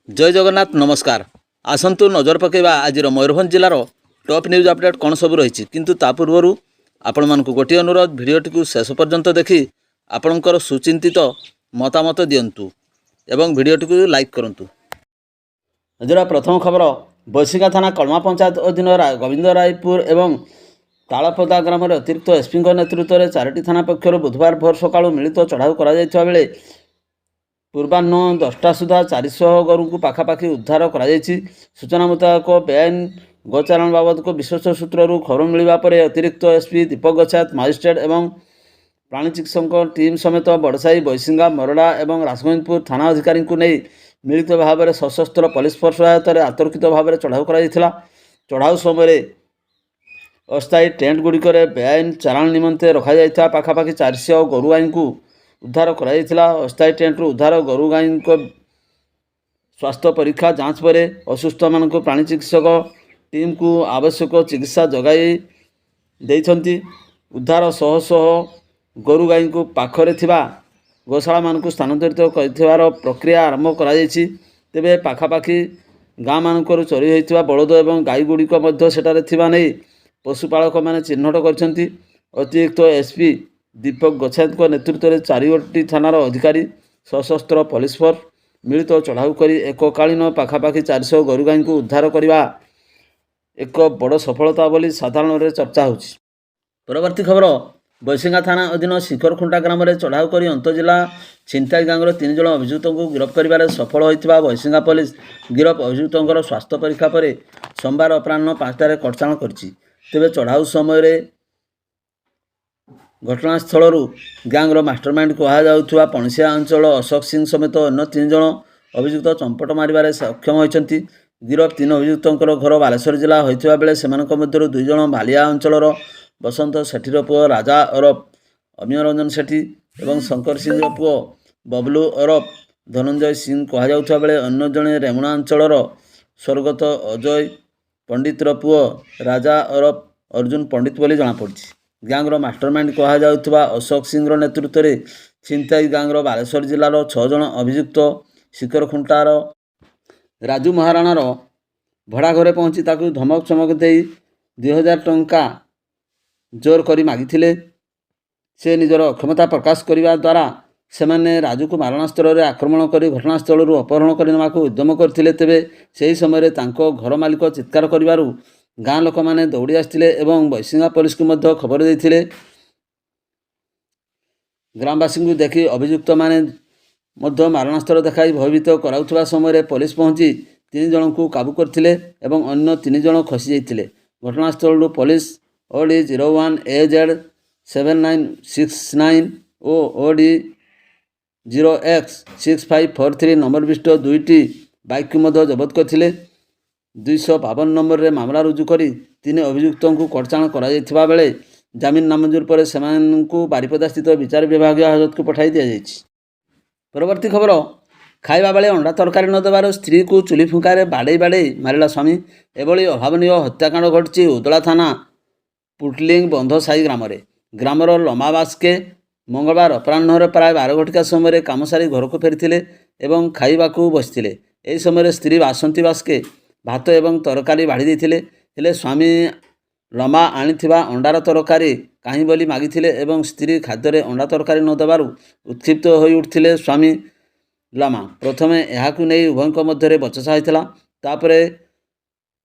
जय जगन्नाथ नमस्कार। आसतु नजर पकेबा आज मयूरभंज जिलार टॉप न्यूज अपडेट कौन सब रही किंतु ता पूर्व आपण मानक गोटे अनुरोध भिडियोटी को शेष पर्यंत देखि आपणकर सुचिंतित मतामत दिंतु एवं भिडियोटी को लाइक करूँ। आज प्रथम खबर बसिका थाना कलमा पंचायत अधीन गोविंदरायपुर एवं तालपदा ग्राम अतिरिक्त एसपी नेतृत्व में 4टी थाना पक्षर बुधवार भोर सका मिलित चढ़ाऊ कर पूर्वाह्न 10टा सुधा 400 गोरू को पाखापाखि उद्धार कर सूचना मुताबक बेआईन गोचारण बाबद को विश्वस्त सूत्रु खबर मिलवा पर अतिरिक्त एसपी दीपक गच्छात मजिस्ट्रेट एवं प्राणी चिकित्सक टीम समेत बड़साई बैसिंगा मरड़ा और राजगोविंदपुर थाना अधिकारी को नहीं मिलित भाव में सशस्त्र पुलिस फोर्स सहायत आतर्कित भाव में चढ़ाऊ कर चढ़ाऊ समय अस्थायी टेंट गुड़िक बेआईन चालाण निमंते रखा जाइथा पाखापाखि 400 गोरू गाई को उद्धार कर अस्थायी टेंट उद्धार गोरू गाई स्वास्थ्य परीक्षा जांच पर असुस्थ मान प्राणी चिकित्सक टीम को आवश्यक चिकित्सा जगाई देइछंती। उद्धार शह शह गोरू गाई को पाखरे थिबा गोशाला मान स्थानांतरित कर प्रक्रिया आरंभ कर तेबे पाखापाखि गाँ मानकर चोरी होइथिबा बलद और गाई गुड़िक सेठारे थिबा नहीं पशुपालक मैंने चिन्हट करछंती। अतिरिक्त एसपी दीपक गच्छात नेतृत्व में 4टी थानार अधिकारी सशस्त्र पुलिस फोर्स मिलित चढ़ाऊ कर एककालीन पाखापाखि 400 गोरू गाई को उद्धार करने एक बड़ सफलता बोली साधारण चर्चा हो। परवर्ती खबर बैसिंगा थाना अधीन शिखरखुंटा ग्राम में चढ़ाऊ कर अंतजिला छिनताई गांगर 3 जन अभियुक्त को गिरफ्त कर सफल होता बैसिंगा पुलिस गिरफ अभियुक्तर स्वास्थ्य परीक्षा पर सोमवार अपराह्न 5टार कटचाण कर तेरे चढ़ाऊ समय घटनास्थल ग्यांगर मास्टरमाइंड कहुआ पणसिया अंचल अशोक सिंह समेत अन्य 3 जन अभियुक्त चंपट मारे सक्षम होती। गिरफ 3 अभियुक्तर घर बालेश्वर जिला होता बेले से 2 जन बालिया अंचल बसंत सेठीर पुओ राजा ओरफ अमीय रंजन सेठी और शंकर सिंह पुओ बबलू ओरफ धनंजय सिंह कहुआ बेले अन्य जड़े रेमुणा अंचल स्वर्गत अजय पंडितर पुओ राजा ओरफ अर्जुन पंडित बोली जमापड़ी। ग्यांगर मास्टरमाइंड कहुआ अशोक सिंह नेतृत्व में छिनताई गांगर बालेश्वर जिलार 6 जन अभियुक्त शिखरखुंटार राजू महाराणार भड़ा घरे पहुँची ताकू धमक चमक दे 2000 टंका जोर करी मागिथिले। से निजर अक्षमता प्रकाश करने द्वारा सेमाने राजू को मारणास्त्र में आक्रमण कर घटनास्थल अपहरण करने को उद्यम करते। तेबे से समय तांको घर मालिक चित्कार करिबारु गाँ लोक मैंने दौड़ी आसते और बैसिंगा पुलिस को खबर देते। ग्रामवासी को देखि अभियुक्त माने मारणास्त्र देखाई भयभीत कराउथबा समय पुलिस पहुंची 3 जन को काबू करथिले एवं अन्य 3 जन खसी जाइथिले। घटनास्थल पुलिस ओडी 01 AZ 7969 और ओडी 0X 6543 नंबर विशिष्ट 2टी बाइक को जबत करथिले। 252 नंबर रे मामला रुजु करी 3 अभियुक्त को कटचाण करा बेले जमीन नामंजूर पर से बारिपदा स्थित विचार विभाग हाजत को पठाई दि जाएगी। परवर्ती खबर खाइबा बेले अंडा तरकारी न देवार स्त्री को चुली फुंकारे बाड़े बाड़े मारिला स्वामी एभली अभावनीय हत्याकांड घटी उदला थाना पुटलिंग बंध साई ग्रामर लमाबास्के मंगलवार अपराह्न प्राय 12 घटिका समय काम सारी घर को फेरी एवं खाइबा बसते। यही समय स्त्री बासंती बास्के भात एवं तरकारी बाढ़ी देते हेले स्वामी लमा आनिथिबा अंडार तरकारी कहीं बोली मागिथिले एवं स्त्री खाद्य अंडा तरकारी न देवारु उत्क्षिप्त हो उठिले स्वामी लमा। प्रथमे यहाकु नहीं उभयଙ୍କ मध्य बचसा होता तापर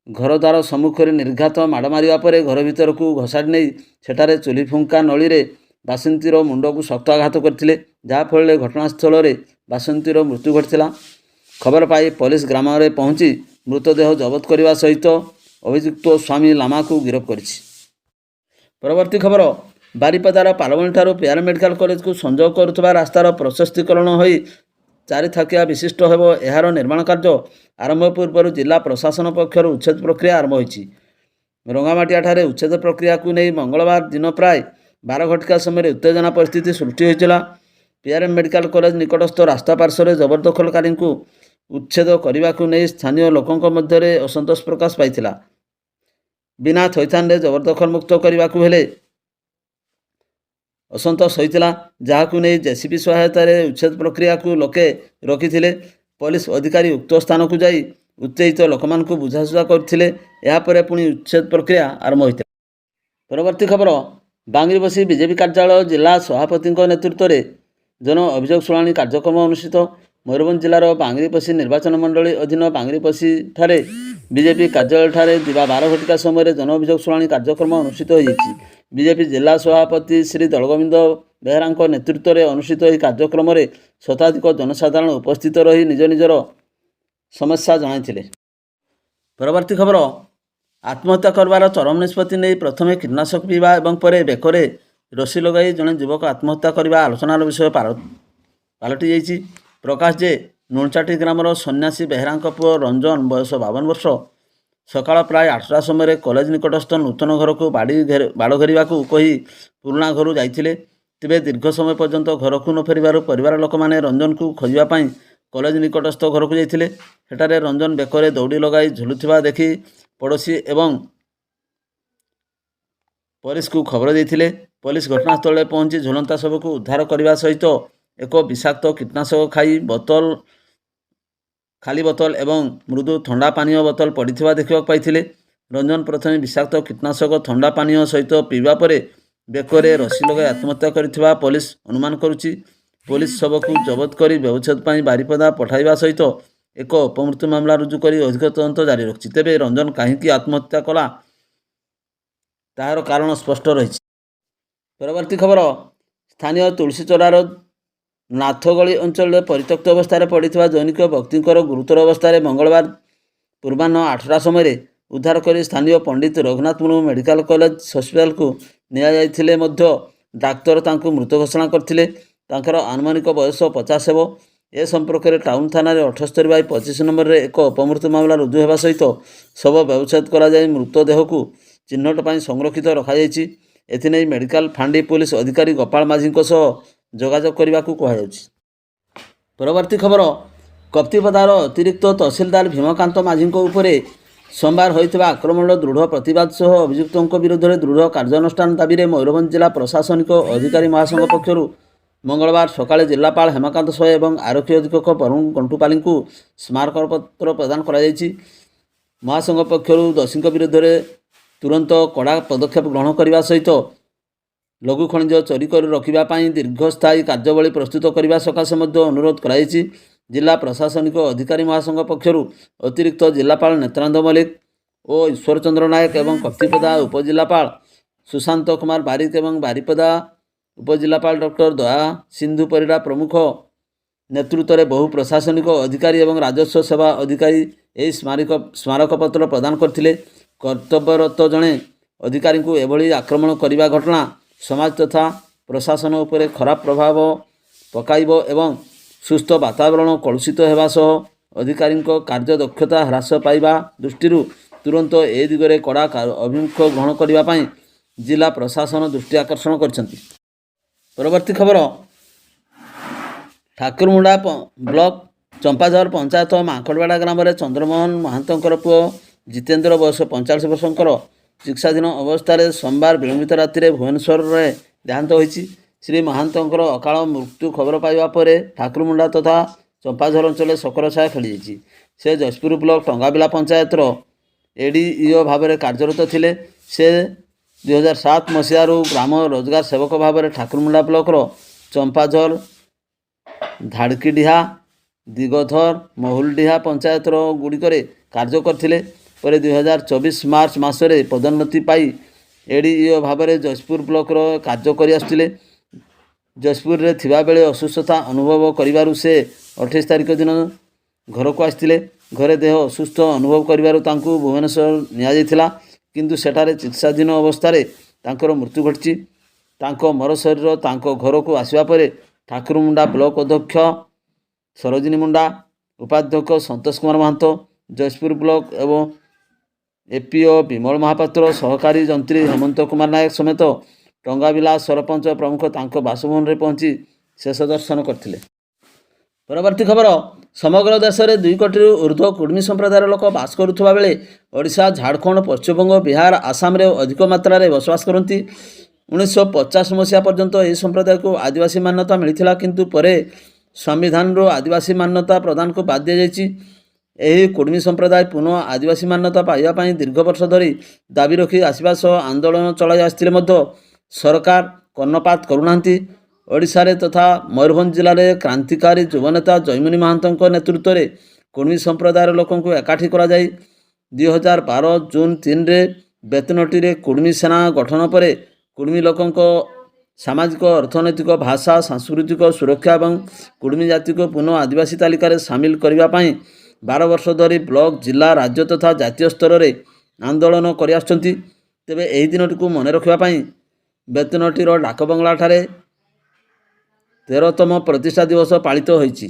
घर द्वार सम्मुखें निर्घात माड़ मारिबा परे घर भीतर को घोषाड़ी नहीं सेठारे चुली फुंका नली रे बासंतीर मुंड को शक्त आघात करथिले जहाँफल घटनास्थल में बासंतीर मृत्यु घटीला। खबर पाई पुलिस ग्राम में पहुंची मृतदेह जबत करने सहित अभियुक्त स्वामी लामा को गिरफ्त कर। परवर्ती खबर बारिपदार पालमणी ठारू पेआर मेडिकल कॉलेज को संजोग करुवा रास्तार प्रशस्तीकरण हो 4 थाकिया विशिष्ट हो यार निर्माण कार्य आरंभ पूर्व जिला प्रशासन पक्षर उच्छेद प्रक्रिया आरंभ होती। रंगामाटिया ठारे उच्छेद प्रक्रिया को नहीं मंगलवार दिन प्राय 12 घटिका समय उत्तेजना परिस्थिति सृष्टि होता। पीआरएम मेडिकल कॉलेज निकटस्थ रास्ता पार्श्व जबरदखलकारी को उच्छेद करने को नहीं स्थानीय लोकों मध्य असंतोष प्रकाश पाई। बिना थैथान जबरदखल मुक्त करने को हेले असंतोष होता जहाँ नहीं जेसीबी सहायतार उच्छेद प्रक्रिया को लोके रखी पुलिस अधिकारी उक्त स्थान को जाई उत्तेजित लोक मानक बुझाशुझा करथिले। यापर पुणी उच्छेद प्रक्रिया आरंभ होता। परवर्ती खबर बांगरीपसी बीजेपी कार्यालय जिला सभापति नेतृत्व में जन अभियोग शुणाणी कार्यक्रम अनुष्ठित। मयूरभंज जिलार बांगरीपसी निर्वाचन मंडली अधीन बांगरीपसी ठारे बीजेपी कार्यालय ठारे दिवा 12 घटिका समय जन अभियोग शुणाणी कार्यक्रम अनुष्ठित होइछि। बीजेपी जिला सभापति श्री दलगोविंद बेहरा नेतृत्व में अनुष्ठित यह कार्यक्रम में शताधिक जनसाधारण उपस्थित रही निज निजर समस्या जणाइथिले। परवर्ती खबर आत्महत्या करवार चरम निष्पत्ति नहीं प्रथमे कीटनाशक पीवा और पर बेकरे रसी लगाई जड़े युवक आत्महत्या करने आलोचनार विषय पालटि जाइछि। प्रकाश जे नुणचाटी ग्रामर सन्यासी बेहरा पुओ रंजन बयस 52 वर्ष सकाळ प्राय 8टा समय कॉलेज निकटस्थ नूतन घर को बाड़ घेरा कही पुराणा घर जाइथिले। तेबे दीर्घ समय पर्यंत घर को न फेरिबारु परिवार लोक माने रंजन को खोजिबा कॉलेज निकटस्थ घर को जाइथिले। सेठारे रंजन बेकरे दौड़ी लगाई झुलुथिबा देखि पड़ोशी एवं पुलिस को खबर देते। पुलिस घटनास्थल पहुंची झुलंता शव को उद्धार करने सहित एक विषाक्त कीटनाशक खाली बोतल एवं मृदु ठंडा पानीय बोतल पड़ा देखा पाई। रंजन प्रथम विषाक्त कीटनाशक ठंडा पानीय सहित पीवा पर बेकरे रसी लगाई आत्महत्या करथिबा पुलिस अनुमान करुछि। पुलिस शव को जबत कर व्यवच्छेद बारिपदा पठाइबा सहित एक अपमृत्यु मामला रुजु कर अधिक तदंत जारी रखिछि। तेबे रंजन कहीं आत्महत्या कला तार कारण स्पष्ट रही। परवर्ती खबर स्थानीय तुलसीचोरार नाथगली अंचल परित्यक्त अवस्था पड़ा दैनिक व्यक्तिंकर गुरुतर अवस्था मंगलवार पूर्वाह्न 8टा समय उद्धार कर स्थानीय Pandit Raghunath Murmu medical college hospital को नियाजाइथिले मध्य डाक्तर तांको मृत घोषणा करथिले। तांकर आनुमानिक बयस 50 हेब। ए संपर्क में टाउन थाना 78/25 नंबर रे एक अपमृत्यु मामला रुजु होगा सहित शव व्यवच्छेद करा जाय मृतदेह को चिन्हट पर संरक्षित रखाଯାଇଛି। एथिनेई मेडिकल फांडी पुलिस अधिकारी गोपाल माझी जोगाजोग करने को कहुछि। परवर्ती खबर कप्तिपदार अतिरिक्त तहसिलदार भीमकांत माझी सोमवार होइथिबा आक्रमण दृढ़ प्रतिवाद सह अभियुक्तों विरुद्ध दृढ़ कार्यानुष्ठान दाबी में मयूरभंज जिला प्रशासनिक अधिकारी महासंघ पक्षर मंगलवार सकाळे जिलापाल हेमकांत सह एवं आरक्षी अधीक्षक वरुण गंटुपाली को स्मारकपत्र प्रदान करा जायछि। महासंघ पक्षर दोषी विरुद्ध तुरंत कड़ा पदक्षेप ग्रहण करने सहित लघु खनिज चोरी कर रखापी दीर्घस्थायी कार्यवली प्रस्तुत करने सकाशे अनुरोध कराई। जिला प्रशासनिक अधिकारी महासंघ पक्षर अतिरिक्त जिलापाल नेत्रानंद मल्लिक और ईश्वरचंद्र नायक एवं कप्तिपदा उपजिलापाल सुशांत कुमार बारिक एवं बारिपदा उपजिलापाल डॉक्टर दया सिंधु परिड़ा प्रमुख नेतृत्व में बहु प्रशासनिक अधिकारी एवं राजस्व सेवा अधिकारी यह स्मारकपत्र प्रदान करथिले। कर्तव्यरत जड़े अधिकारी को एभली आक्रमण करने घटना समाज तथा प्रशासन उपर खराब प्रभाव पकाइब एवं सुस्थ वातावरण कलुषित होगा सह अधिकारी कार्यदक्षता ह्रास पाइबा दृष्टि तुरंत ए दिगरे कड़ा अभिमुख ग्रहण करने जिला प्रशासन दृष्टि आकर्षण करछंती। परवर्ती खबर ठाकुरमुंडा ब्लॉक चंपाझर पंचायत मांकड़वाड़ा ग्राम में चंद्रमोहन महांतर पुओ जितेंद्र बयस 45 वर्षर चिकित्साधीन अवस्था सोमवार विलंबित राति भुवनेश्वर में देहांत होइछि। श्री महांतर अकाल मृत्यु खबर पाइबा पर ठाकुरमुंडा तथा चंपाझर अंचल शोकर छाया खेली जाइछि। से जशपुर ब्लॉक टंगाबिला पंचायतर एडीईओ भाव में कार्यरत थिले। से 2007 मसीह ग्राम रोजगार सेवक भाव में ठाकुरमुंडा ब्लॉकर चंपाझर धाड़कीडीहा दिगधर महुलडीहा पंचायतर गुड़िक कार्य करथिले। पर 2024 मार्च मासरे पदोन्नति पाई एडीईओ भाव में जशपुर ब्लॉकर कार्य कर आसुथिले। जशपुर रे थिबा बेले असुस्थता अनुभव करिबारु से 28 तारिख दिन घर को आसथिले। घरे देह असुस्थ अनुभव करिबारु तांकु भुवनेश्वर निया जायथिला, किंतु सेठारे चिकित्साधीन अवस्था तांकर मृत्यु घटिछि। तांको मर शरीर तांको घर को आसवा पर ठाकुरमुंडा ब्लॉक अध्यक्ष सरोजिनी मुंडा, उपाध्यक्ष संतोष कुमार महंतो, जशपुर ब्लॉक एवं एपीओ विमल महापात्र, सहकारी जंत्री हेमंत कुमार नायक समेत टंगाबिला सरपंच प्रमुख तांको बासभवन में पहुंची शेष दर्शन करथिले। परवर्ती खबर समग्र देश में 2 कोटी ऊर्ध्व कुर्मी संप्रदायर लोक बास करुवा बेले ओडिशा, झारखंड, पश्चिमबंग, बिहार, आसाम रे अधिक मात्रा रे बसवास करती। 1950 मसीहा पर्यंत यह संप्रदाय को आदिवासी मान्यता मिलता, किंतु परे संविधान आदिवासी मान्यता प्रदान को बाद दिया। ଏହି କୁର୍ମୀ ସମ୍ପ୍ରଦାୟ ପୁନଃ ଆଦିବାସୀ ମାନ୍ୟତା ପାଇବା ପାଇଁ ଦୀର୍ଘ ବର୍ଷ ଧରି ଦାବି ରଖି ଆସିବା ସହ ଆନ୍ଦୋଳନ ଚଳାଇ ଆସିଥିଲେ ମଧ୍ୟ ସରକାର କର୍ଣ୍ଣପାତ କରୁନାହାନ୍ତି। ଓଡ଼ିଶାରେ ତଥା ମୟୂରଭଞ୍ଜ ଜିଲ୍ଲାରେ କ୍ରାନ୍ତିକାରୀ ଯୁବନେତା ଜୟମୁନି ମହାନ୍ତଙ୍କ ନେତୃତ୍ୱରେ କୁର୍ମୀ ସମ୍ପ୍ରଦାୟର ଲୋକଙ୍କୁ ଏକାଠି କରାଯାଇ 2012 ଜୁନ୍ 3ରେ ବେତନଟିରେ କୁର୍ମୀ ସେନା ଗଠନ ପରେ କୁର୍ମୀ ଲୋକଙ୍କ ସାମାଜିକ ଅର୍ଥନୈତିକ ଭାଷା ସାଂସ୍କୃତିକ ସୁରକ୍ଷା ଏବଂ କୁର୍ମୀ ଜାତିକୁ ପୁନଃ ଆଦିବାସୀ ତାଲିକାରେ ସାମିଲ କରିବା ପାଇଁ 12 ବର୍ଷ ଧରି ବ୍ଲକ ଜିଲ୍ଲା ରାଜ୍ୟ ତଥା ଜାତୀୟ ସ୍ତରରେ ଆନ୍ଦୋଳନ କରିଆସୁଛନ୍ତି। ତେବେ ଏହି ଦିନଟିକୁ ମନେ ରଖିବା ପାଇଁ ବେତନଟିର ଡାକବଙ୍ଗଳାଠାରେ 13ତମ ପ୍ରତିଷ୍ଠା ଦିବସ ପାଳିତ ହୋଇଛି।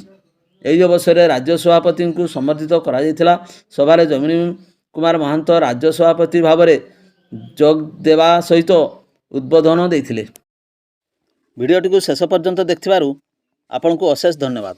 ଏହି ଅବସରରେ ରାଜ୍ୟ ସଭାପତିଙ୍କୁ ସମ୍ବର୍ଦ୍ଧିତ କରାଯାଇଥିଲା। ସଭାରେ ଜୟମୁନି କୁମାର ମହାନ୍ତ ରାଜ୍ୟ ସଭାପତି ଭାବରେ ଯୋଗ ଦେବା ସହିତ ଉଦ୍ବୋଧନ ଦେଇଥିଲେ। ଭିଡ଼ିଓଟିକୁ ଶେଷ ପର୍ଯ୍ୟନ୍ତ ଦେଖିଥିବାରୁ ଆପଣଙ୍କୁ ଅଶେଷ ଧନ୍ୟବାଦ।